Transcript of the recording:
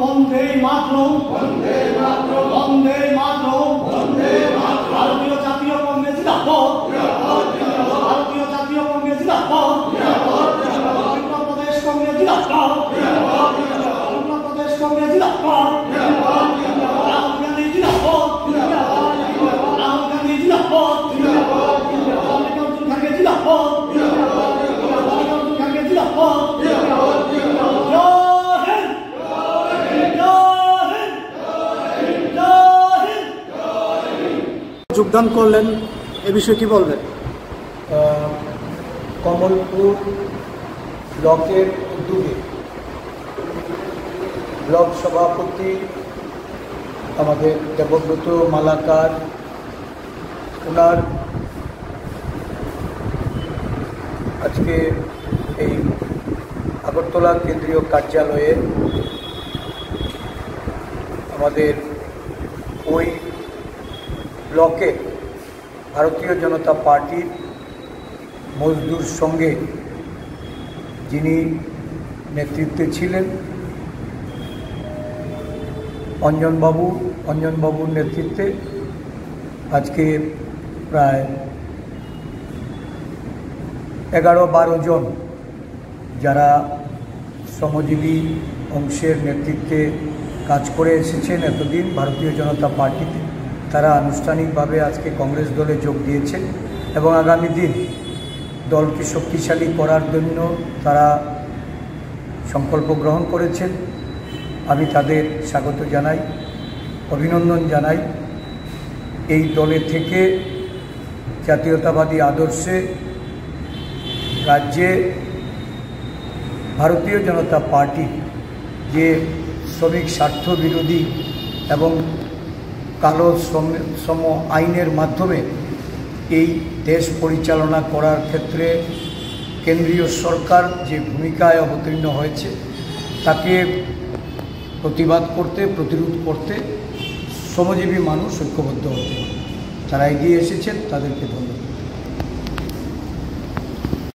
বন্দে মাতরম, বন্দে মাতরম, বন্দে মাতরম, বন্দে মাতরম। ভারতীয় জাতীয় কংগ্রেস জিন্দাবাদ, ভারতীয় জাতীয় কংগ্রেস জিন্দাবাদ, উত্তর প্রদেশ কংগ্রেস জিন্দাবাদ, উত্তর প্রদেশ কংগ্রেস জিন্দাবাদ, রাহুল গান্ধী জিন্দাবাদ, রাহুল গান্ধী জিন্দাবাদ, মল্লিকার্জুন খাড়গে জিন্দাবাদ, মল্লিকার্জুন খাড়গে জিন্দাবাদ। যোগদান করলেন, এ বিষয়ে কি বলবেন? কমলপুর ব্লকের উদ্যোগে ব্লক সভাপতি আমাদের দেবব্রত মালাকার, ওনার আজকে এই আগরতলা কেন্দ্রীয় কার্যালয়ে আমাদের ওই ব্লকে ভারতীয় জনতা পার্টির মজদুর সঙ্গে যিনি নেতৃত্বে ছিলেন অঞ্জনবাবুর নেতৃত্বে আজকে প্রায় 11-12 জন যারা শ্রমজীবী অংশের নেতৃত্বে কাজ করে এসেছেন এতদিন ভারতীয় জনতা পার্টিতে, তারা আনুষ্ঠানিকভাবে আজকে কংগ্রেস দলে যোগ দিয়েছে এবং আগামী দিন দলকে শক্তিশালী করার জন্য তারা সংকল্প গ্রহণ করেছেন। আমি তাদের স্বাগত জানাই, অভিনন্দন জানাই। এই দলে থেকে জাতীয়তাবাদী আদর্শে রাজ্যে ভারতীয় জনতা পার্টি যে শ্রমিক স্বার্থ বিরোধী এবং কালো শ্রম আইনের মাধ্যমে এই দেশ পরিচালনা করার ক্ষেত্রে কেন্দ্রীয় সরকার যে ভূমিকায় অবতীর্ণ হয়েছে তাকে প্রতিবাদ করতে, প্রতিরোধ করতে শ্রমজীবী মানুষ ঐক্যবদ্ধ হতে, তারা এগিয়ে এসেছেন, তাদেরকে ধন্যবাদ।